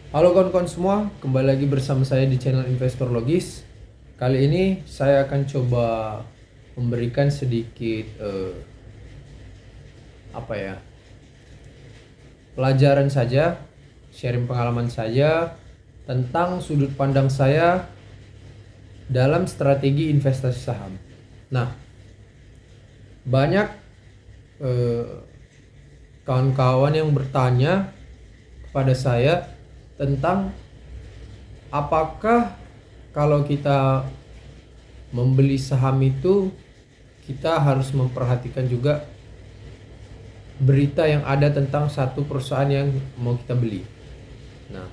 Halo kawan-kawan semua, kembali lagi bersama saya di channel Investor Logis. Kali ini saya akan coba memberikan sedikit pelajaran saja, sharing pengalaman saja tentang sudut pandang saya dalam strategi investasi saham. Nah, banyak kawan-kawan yang bertanya kepada saya tentang apakah kalau kita membeli saham itu kita harus memperhatikan juga berita yang ada tentang satu perusahaan yang mau kita beli. Nah,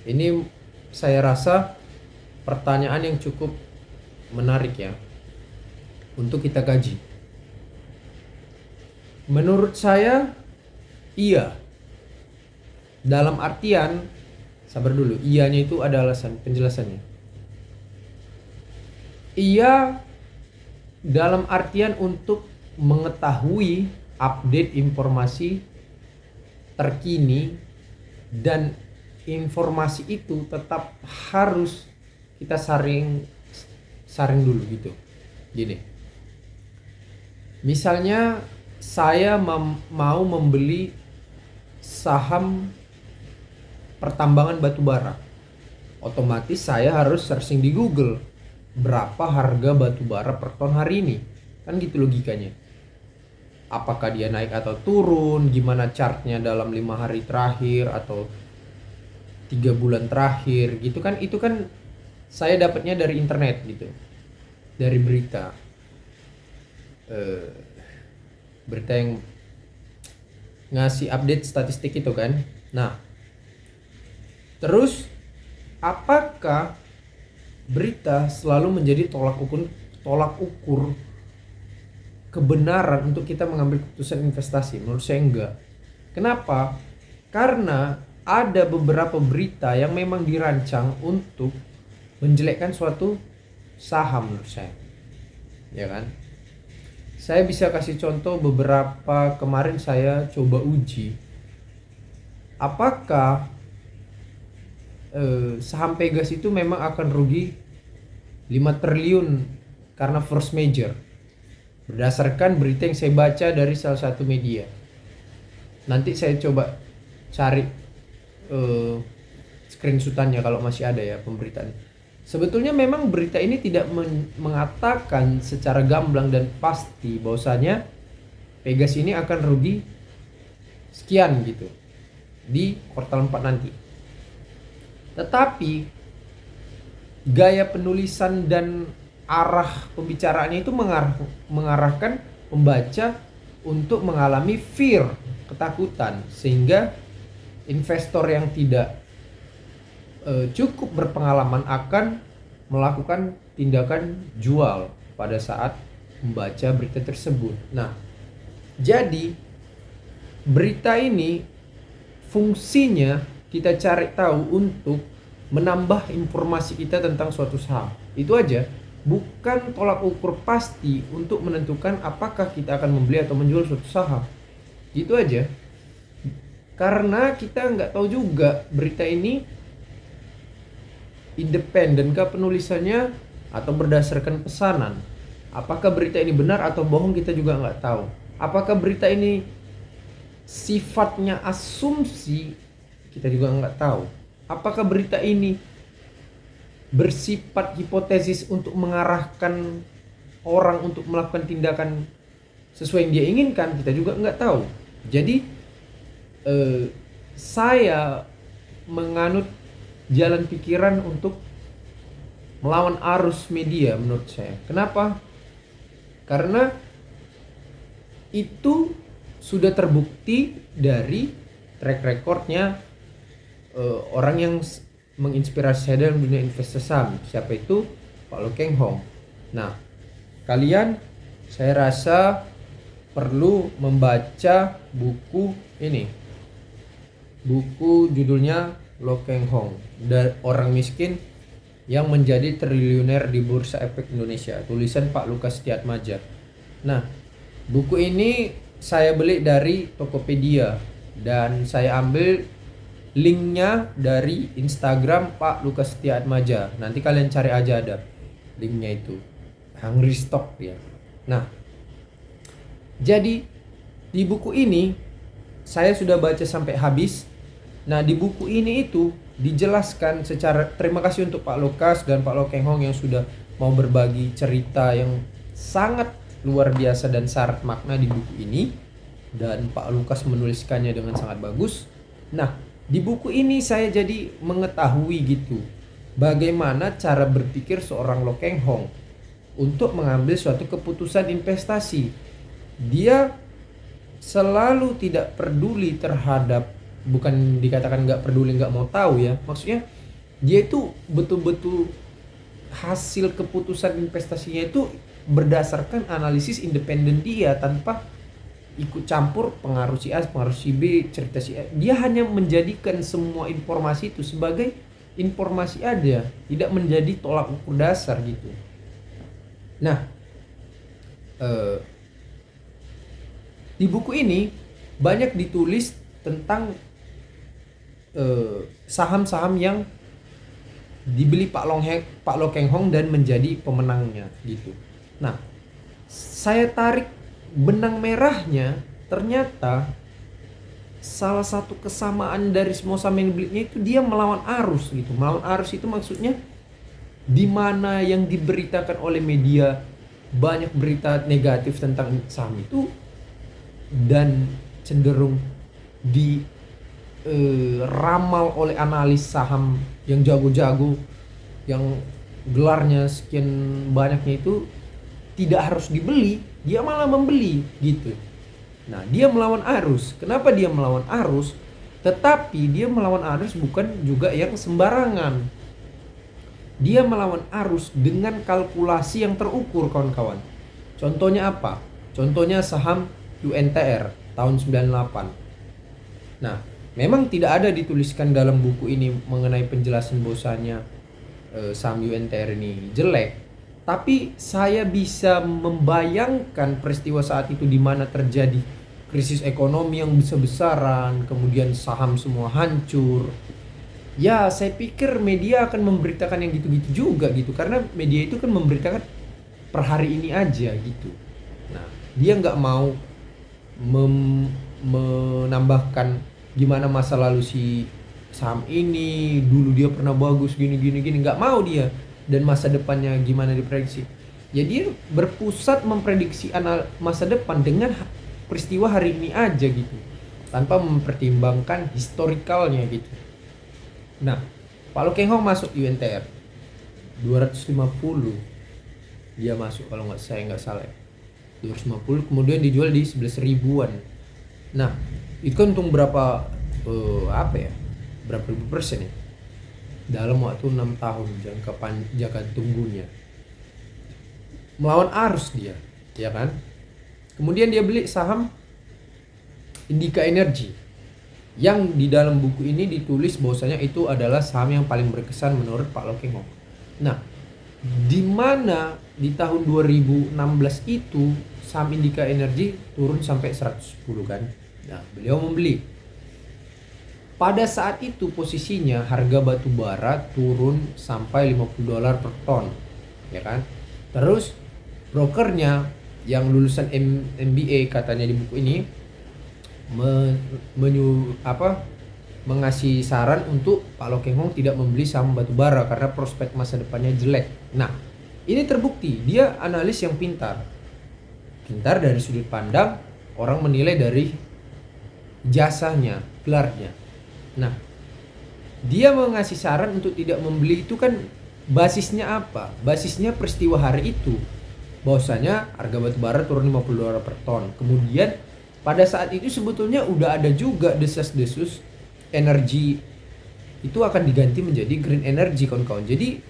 ini saya rasa pertanyaan yang cukup menarik ya untuk kita kaji. Menurut saya iya. Dalam artian, sabar dulu, iyanya itu ada alasan, penjelasannya. Iya dalam artian untuk mengetahui update informasi terkini, dan informasi itu tetap harus kita saring dulu gitu. Gini, misalnya saya mau membeli saham pertambangan batu bara, otomatis saya harus searching di Google berapa harga batu bara per ton hari ini, kan gitu logikanya. Apakah dia naik atau turun, gimana chartnya dalam 5 hari terakhir atau 3 bulan terakhir gitu kan. Itu kan saya dapatnya dari internet gitu, dari berita berita yang ngasih update statistik itu kan. Nah, terus apakah berita selalu menjadi tolak ukur kebenaran untuk kita mengambil keputusan investasi? Menurut saya enggak. Kenapa? Karena ada beberapa berita yang memang dirancang untuk menjelekkan suatu saham menurut saya. Ya kan? Saya bisa kasih contoh beberapa kemarin saya coba uji. Apakah saham Pegas itu memang akan rugi 5 triliun karena force major berdasarkan berita yang saya baca dari salah satu media. Nanti saya coba cari screenshotannya kalau masih ada ya pemberitaan. Sebetulnya memang berita ini tidak mengatakan secara gamblang dan pasti bahwasanya Pegas ini akan rugi sekian gitu di kuartal 4 nanti. Tetapi gaya penulisan dan arah pembicaraannya itu mengarahkan pembaca untuk mengalami fear, ketakutan, sehingga investor yang tidak cukup berpengalaman akan melakukan tindakan jual pada saat membaca berita tersebut. Nah, jadi berita ini fungsinya kita cari tahu untuk menambah informasi kita tentang suatu saham. Itu aja, bukan tolak ukur pasti untuk menentukan apakah kita akan membeli atau menjual suatu saham. Itu aja. Karena kita nggak tahu juga berita ini independen kah penulisannya atau berdasarkan pesanan. Apakah berita ini benar atau bohong kita juga nggak tahu. Apakah berita ini sifatnya asumsi, kita juga nggak tahu. Apakah berita ini bersifat hipotesis untuk mengarahkan orang untuk melakukan tindakan sesuai yang dia inginkan, kita juga nggak tahu. Jadi saya menganut jalan pikiran untuk melawan arus media menurut saya. Kenapa? Karena itu sudah terbukti dari track recordnya orang yang menginspirasi saya dalam dunia investasi saham. Siapa itu? Pak Lo Keng Hong. Nah, kalian saya rasa perlu membaca buku ini. Buku judulnya Lo Keng Hong, Orang Miskin yang Menjadi Triliuner di Bursa Efek Indonesia, tulisan Pak Lukas Setiatmaja. Nah, buku ini saya beli dari Tokopedia dan saya ambil linknya dari Instagram Pak Lukas Setiaatmaja. Nanti kalian cari aja, ada linknya itu. Hungry Stock ya. Nah, jadi di buku ini saya sudah baca sampai habis. Nah, di buku ini itu dijelaskan secara, terima kasih untuk Pak Lukas dan Pak Lo Keng Hong yang sudah mau berbagi cerita yang sangat luar biasa dan syarat makna di buku ini, dan Pak Lukas menuliskannya dengan sangat bagus. Nah, di buku ini saya jadi mengetahui gitu bagaimana cara berpikir seorang Lo Keng Hong untuk mengambil suatu keputusan investasi. Dia selalu tidak peduli terhadap, bukan dikatakan nggak peduli, nggak mau tahu ya, maksudnya dia itu betul-betul hasil keputusan investasinya itu berdasarkan analisis independen dia, tanpa ikut campur pengaruh si A, pengaruh si B, cerita si A. Dia hanya menjadikan semua informasi itu sebagai informasi aja, tidak menjadi tolak ukur dasar gitu. Nah, di buku ini banyak ditulis tentang saham-saham yang dibeli Pak Lo Keng Hong dan menjadi pemenangnya gitu. Nah, saya tarik benang merahnya, ternyata salah satu kesamaan dari semua saham yang dibelinya itu dia melawan arus gitu. Melawan arus itu maksudnya di mana yang diberitakan oleh media banyak berita negatif tentang saham itu dan cenderung ramal oleh analis saham yang jago-jago, yang gelarnya sekian banyaknya itu tidak harus dibeli, dia malah membeli gitu. Nah, dia melawan arus. Kenapa dia melawan arus? Tetapi dia melawan arus bukan juga yang sembarangan. Dia melawan arus dengan kalkulasi yang terukur, kawan-kawan. Contohnya apa? Contohnya saham UNTR tahun 98. Nah, memang tidak ada dituliskan dalam buku ini mengenai penjelasan bahwasanya saham UNTR ini jelek. Tapi saya bisa membayangkan peristiwa saat itu di mana terjadi krisis ekonomi yang besar-besaran, kemudian saham semua hancur. Ya, saya pikir media akan memberitakan yang gitu-gitu juga gitu, karena media itu kan memberitakan per hari ini aja gitu. Nah, dia nggak mau menambahkan gimana masa lalu si saham ini, dulu dia pernah bagus gini, nggak mau dia, dan masa depannya gimana diprediksi. Ya, dia berpusat memprediksi masa depan dengan peristiwa hari ini aja gitu, tanpa mempertimbangkan historikalnya gitu. Nah, Pak Lo Keng Hong masuk UNTR 250, dia masuk kalau saya nggak salah 250, kemudian dijual di 11 ribuan. Nah, itu kan untung berapa berapa ribu persen ya dalam waktu 6 tahun jangka tunggunya. Melawan arus dia, ya kan. Kemudian dia beli saham Indika Energy, yang di dalam buku ini ditulis bahwasanya itu adalah saham yang paling berkesan menurut Pak Lo Keng Hong. Nah, di mana di tahun 2016 itu saham Indika Energy turun sampai 110 kan. Nah, beliau membeli. Pada saat itu posisinya harga batu bara turun sampai $50 per ton, ya kan. Terus brokernya yang lulusan MBA katanya di buku ini mengasih saran untuk Pak Lo Keng Hong tidak membeli saham batu bara karena prospek masa depannya jelek. Nah, ini terbukti, dia analis yang pintar dari sudut pandang orang menilai dari jasanya, gelarnya. Nah, dia mengasih saran untuk tidak membeli itu kan basisnya apa? Basisnya peristiwa hari itu, bahwasanya harga batu bara turun $50 per ton. Kemudian pada saat itu sebetulnya udah ada juga desas-desus energi itu akan diganti menjadi green energy, kawan-kawan. Jadi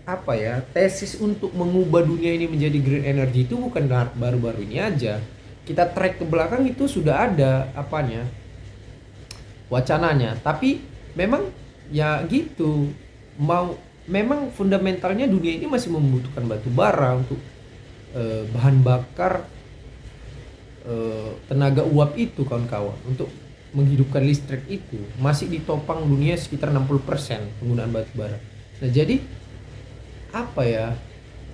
apa ya, tesis untuk mengubah dunia ini menjadi green energy itu bukan baru-baru ini aja. Kita track ke belakang itu sudah ada wacananya. Tapi memang ya gitu, memang fundamentalnya dunia ini masih membutuhkan batu bara untuk bahan bakar tenaga uap itu, kawan-kawan, untuk menghidupkan listrik itu masih ditopang dunia sekitar 60% penggunaan batu bara. Nah, jadi apa ya?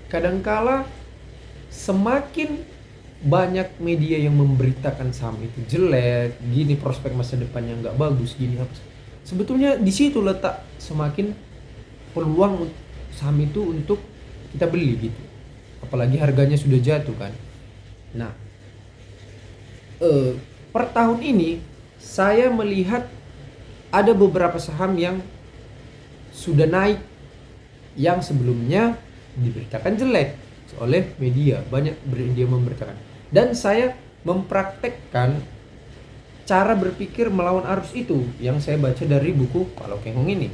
Kadangkala semakin banyak media yang memberitakan saham itu jelek, gini prospek masa depannya nggak bagus, gini apa. Sebetulnya di situ letak semakin peluang saham itu untuk kita beli gitu. Apalagi harganya sudah jatuh kan. Nah, per tahun ini saya melihat ada beberapa saham yang sudah naik yang sebelumnya diberitakan jelek oleh media, banyak media memberitakan. Dan saya mempraktekkan cara berpikir melawan arus itu yang saya baca dari buku Pak Lo Keng Hong ini.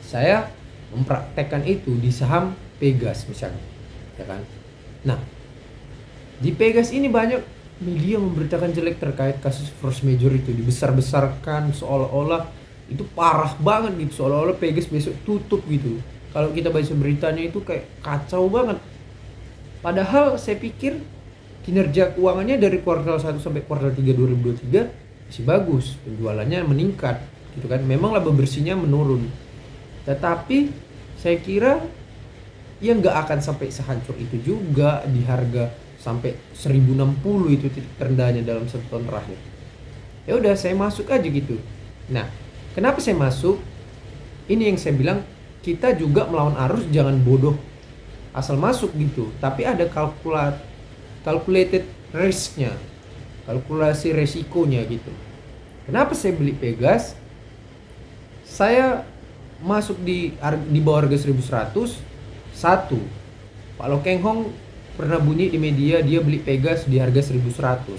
Saya mempraktekkan itu di saham Pegas misalnya, ya kan. Nah, di Pegas ini banyak media memberitakan jelek terkait kasus force major itu, dibesar-besarkan seolah-olah itu parah banget gitu, seolah-olah Pegas besok tutup gitu. Kalau kita baca beritanya itu kayak kacau banget. Padahal saya pikir kinerja keuangannya dari kuartal 1 sampai kuartal 3 2023 masih bagus, penjualannya meningkat gitu kan. Memang laba bersihnya menurun. Tetapi saya kira ya nggak akan sampai sehancur itu juga di harga sampai 1060 itu titik terendahnya dalam 1 tahun terakhir. Ya udah saya masuk aja gitu. Nah, kenapa saya masuk? Ini yang saya bilang, kita juga melawan arus jangan bodoh asal masuk gitu, tapi ada calculated risk-nya, kalkulasi resikonya gitu. Kenapa saya beli Pegas? Saya masuk di bawah harga 1100. Satu, Pak Lo Keng Hong pernah bunyi di media dia beli Pegas di harga 1100.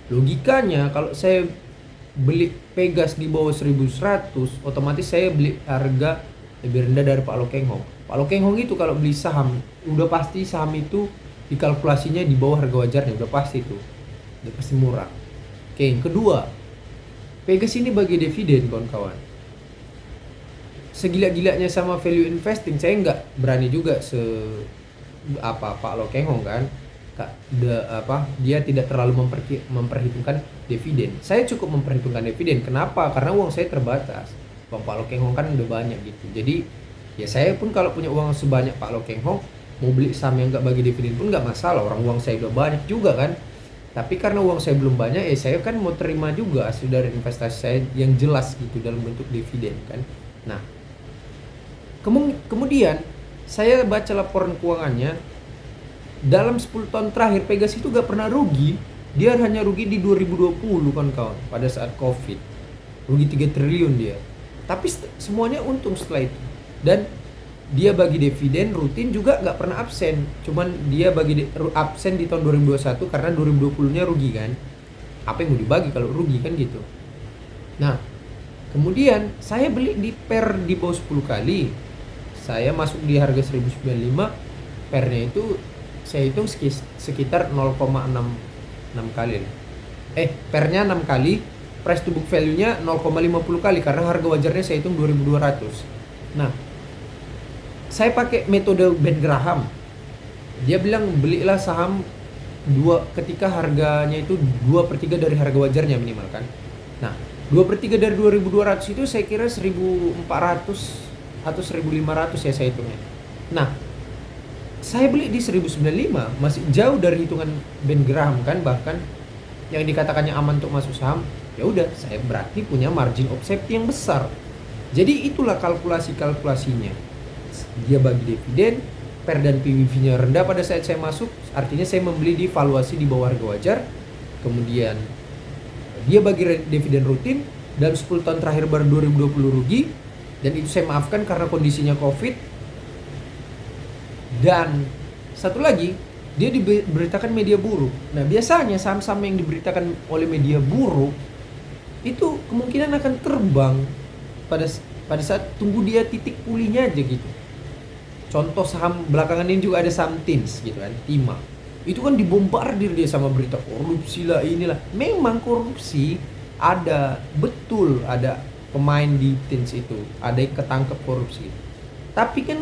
Logikanya kalau saya beli Pegas di bawah 1100, otomatis saya beli harga lebih rendah dari Pak Lo Keng Hong. Pak Lo Keng Hong itu kalau beli saham, udah pasti saham itu dikalkulasinya di bawah harga wajarnya, udah pasti itu. Udah pasti murah. Oke, yang kedua, Pegas ini bagi dividen kawan-kawan. Segila-gilanya sama value investing, saya nggak berani juga Pak Lo Keng Hong kan. Dia tidak terlalu memperhitungkan dividen. Saya cukup memperhitungkan dividen. Kenapa? Karena uang saya terbatas. Bang Pak Lo Keng Hong kan udah banyak gitu. Jadi ya saya pun kalau punya uang sebanyak Pak Lo Keng Hong, mau beli saham yang nggak bagi dividen pun nggak masalah. Orang uang saya udah banyak juga kan. Tapi karena uang saya belum banyak, ya saya kan mau terima juga hasil dari investasi saya yang jelas gitu dalam bentuk dividen kan. Nah, kemudian saya baca laporan keuangannya. Dalam 10 tahun terakhir Pegas itu gak pernah rugi. Dia hanya rugi di 2020 kan kawan, pada saat Covid. Rugi 3 triliun dia. Tapi semuanya untung setelah itu. Dan dia bagi dividen rutin juga gak pernah absen. Cuman dia bagi absen di tahun 2021 karena 2020-nya rugi kan. Apa yang mau dibagi kalau rugi kan gitu. Nah, kemudian saya beli di di bawah 10 kali. Saya masuk di harga 1095. Pernya itu saya hitung sekitar 0,66 kali. Pernya 6 kali, price to book value-nya 0,50 kali karena harga wajarnya saya hitung 2200. Nah, saya pakai metode Ben Graham. Dia bilang belilah saham ketika harganya itu 2/3 dari harga wajarnya minimal kan. Nah, 2/3 dari 2200 itu saya kira 1400 atau 1500 ya saya hitungnya. Nah, saya beli di 1095, masih jauh dari hitungan Ben Graham kan, bahkan yang dikatakannya aman untuk masuk saham. Ya udah, saya berarti punya margin of safety yang besar. Jadi itulah kalkulasinya. Dia bagi dividen, PER dan PBV-nya rendah pada saat saya masuk, artinya saya membeli di valuasi di bawah harga wajar. Kemudian dia bagi dividen rutin, dalam 10 tahun terakhir baru 2020 rugi, dan itu saya maafkan karena kondisinya Covid. Dan satu lagi, dia diberitakan media buruk. Nah, biasanya saham-saham yang diberitakan oleh media buruk itu kemungkinan akan terbang pada saat tunggu dia titik pulihnya aja gitu. Contoh saham belakangan ini juga ada saham Tins gitu kan, Tima. Itu kan dibombardir dia sama berita korupsi lah, inilah. Memang korupsi ada, betul ada pemain di Tins itu, ada yang ketangkep korupsi. Tapi kan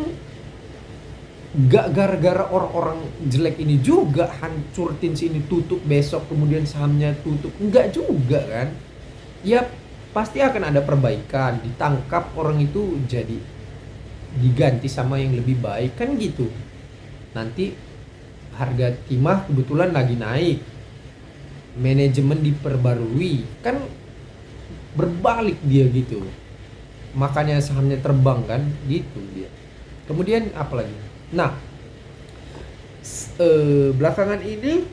gak gara-gara orang-orang jelek ini juga hancur Tins ini tutup besok kemudian sahamnya tutup, enggak juga kan. ya pasti akan ada perbaikan, ditangkap orang itu jadi diganti sama yang lebih baik kan gitu. Nanti harga timah kebetulan lagi naik, manajemen diperbarui, kan berbalik dia gitu, makanya sahamnya terbang kan gitu dia. Kemudian apa lagi, nah belakangan ini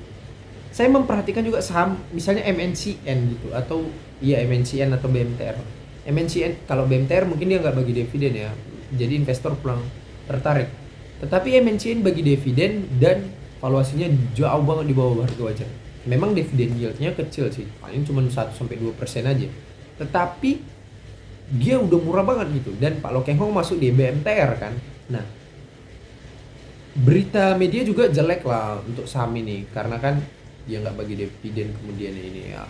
saya memperhatikan juga saham misalnya MNCN gitu, atau iya MNCN atau BMTR. MNCN, kalau BMTR mungkin dia nggak bagi dividen ya, jadi investor kurang tertarik. Tetapi MNCN bagi dividen dan valuasinya jauh banget di bawah harga wajar. Memang dividen yieldnya kecil sih, paling cuma 1-2% aja. Tetapi dia udah murah banget gitu, dan Pak Lo Keng Hong masuk di BMTR kan. Nah, berita media juga jelek lah untuk saham ini, karena kan dia nggak bagi dividen, kemudian ini ya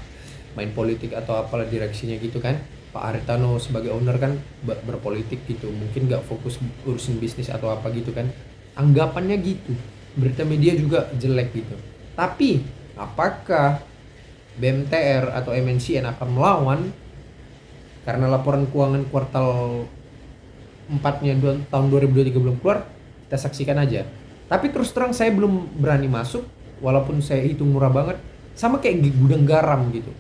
main politik atau apalah direksinya gitu kan. Pak Haritano sebagai owner kan berpolitik gitu, mungkin nggak fokus urusin bisnis atau apa gitu kan, anggapannya gitu. Berita media juga jelek gitu. Tapi apakah BMTR atau MNCN akan melawan karena laporan keuangan kuartal 4-nya tahun 2023 belum keluar? Kita saksikan aja. Tapi terus terang saya belum berani masuk, walaupun saya hitung murah banget, sama kayak gudang garam gitu.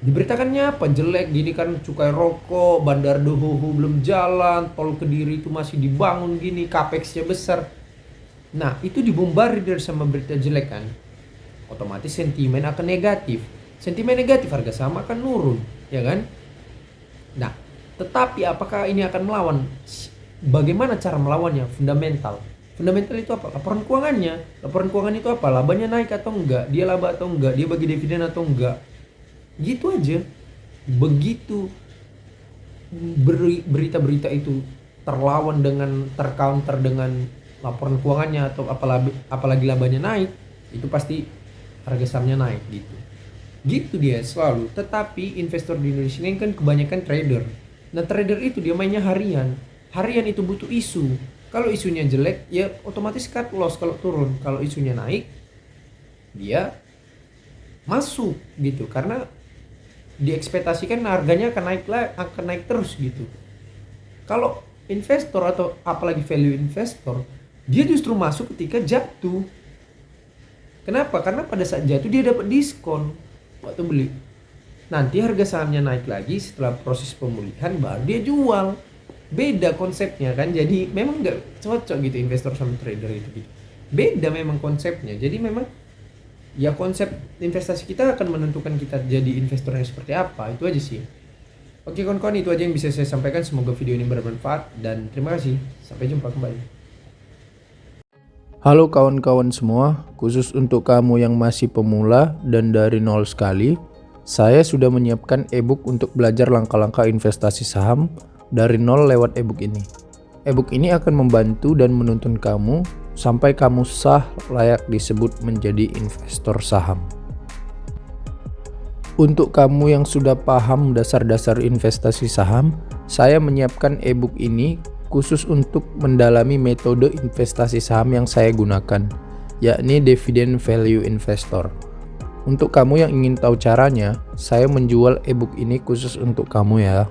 Diberitakannya apa jelek gini kan, cukai rokok, Bandar Dohoho belum jalan, tol Kediri itu masih dibangun gini, capex-nya besar. Nah, itu dibombardir sama berita jelek kan, otomatis sentimen akan negatif. Sentimen negatif, harga saham akan nurun, ya kan? Nah, tetapi apakah ini akan melawan? Bagaimana cara melawannya? Fundamental. Fundamental itu apa? Laporan keuangannya. Laporan keuangan itu apa? Labanya naik atau enggak? Dia laba atau enggak? Dia bagi dividen atau enggak? Gitu aja. Begitu berita-berita itu terlawan dengan, tercounter dengan laporan keuangannya atau apalagi labanya naik, itu pasti harga sahamnya naik gitu. Gitu dia selalu. Tetapi investor di Indonesia ini kan kebanyakan trader. Nah, trader itu dia mainnya harian. Harian itu butuh isu. Kalau isunya jelek, ya otomatis cut loss kalau turun. Kalau isunya naik, dia masuk gitu, karena diekspektasikan harganya akan naik terus gitu. Kalau investor atau apalagi value investor, dia justru masuk ketika jatuh. Kenapa? Karena pada saat jatuh dia dapat diskon waktu beli. Nanti harga sahamnya naik lagi setelah proses pemulihan, baru dia jual. Beda konsepnya kan, jadi memang nggak cocok gitu investor sama trader itu gitu. Beda memang konsepnya. Jadi memang ya konsep investasi kita akan menentukan kita jadi investornya seperti apa, itu aja sih. Oke kawan-kawan, itu aja yang bisa saya sampaikan. Semoga video ini bermanfaat dan terima kasih. Sampai jumpa kembali. Halo kawan-kawan semua, khusus untuk kamu yang masih pemula dan dari nol sekali, saya sudah menyiapkan ebook untuk belajar langkah-langkah investasi saham dari nol lewat ebook ini. Ebook ini akan membantu dan menuntun kamu sampai kamu sah layak disebut menjadi investor saham. Untuk kamu yang sudah paham dasar-dasar investasi saham, saya menyiapkan ebook ini khusus untuk mendalami metode investasi saham yang saya gunakan, yakni Dividend Value Investor. Untuk kamu yang ingin tahu caranya, saya menjual ebook ini khusus untuk kamu ya.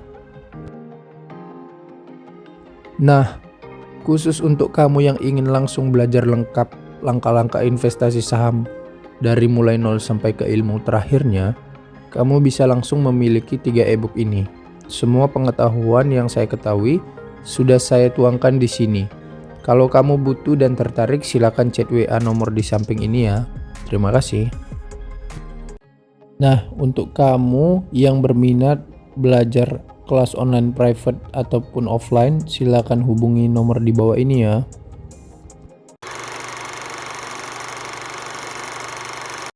Nah, khusus untuk kamu yang ingin langsung belajar lengkap langkah-langkah investasi saham dari mulai nol sampai ke ilmu terakhirnya, kamu bisa langsung memiliki 3 ebook ini. Semua pengetahuan yang saya ketahui sudah saya tuangkan di sini. Kalau kamu butuh dan tertarik, silakan chat WA nomor di samping ini ya. Terima kasih. Nah, untuk kamu yang berminat belajar kelas online private ataupun offline, silakan hubungi nomor di bawah ini ya.